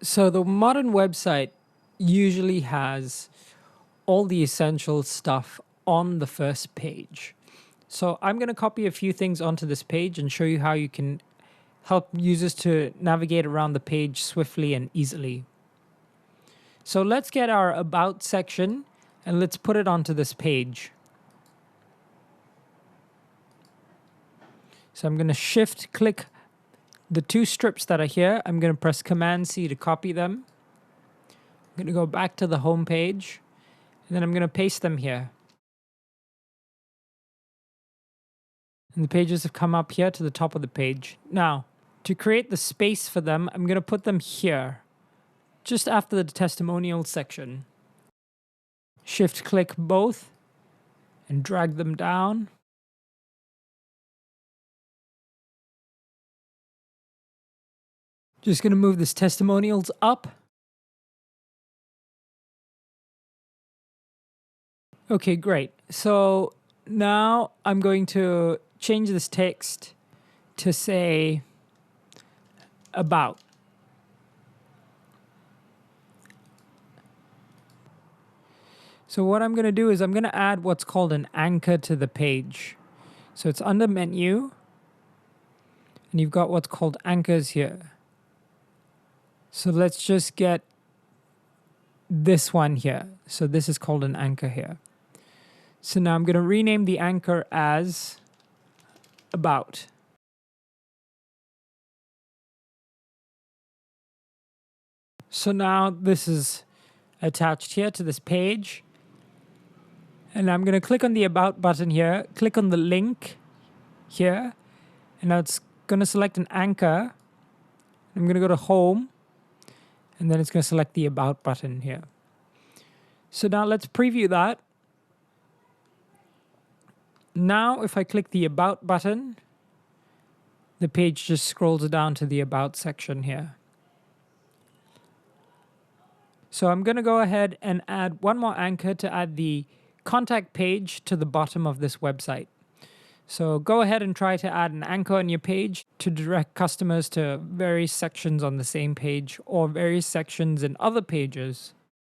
So the modern website usually has all the essential stuff on the first page. So I'm going to copy a few things onto this page and show you how you can help users to navigate around the page swiftly and easily. So let's get our About section and let's put it onto this page. So I'm going to shift click the two strips that are here. I'm going to press Command C to copy them. I'm going to go back to the home page and then I'm going to paste them here. And the pages have come up here to the top of the page. Now, to create the space for them, I'm going to put them here, just after the testimonial section. Shift click both and drag them down. Just going to move this testimonials up. Okay, great. So now I'm going to change this text to say about. So what I'm going to do is I'm going to add what's called an anchor to the page. So it's under menu and you've got what's called anchors here. So let's just get this one here. So this is called an anchor here. So now I'm going to rename the anchor as about. So now this is attached here to this page. And I'm going to click on the About button here, click on the link here, and now it's going to select an anchor. I'm going to go to Home, and then it's going to select the About button here. So now let's preview that. Now if I click the About button, the page just scrolls down to the About section here. So I'm going to go ahead and add one more anchor to add the contact page to the bottom of this website. So go ahead and try to add an anchor on your page to direct customers to various sections on the same page or various sections in other pages.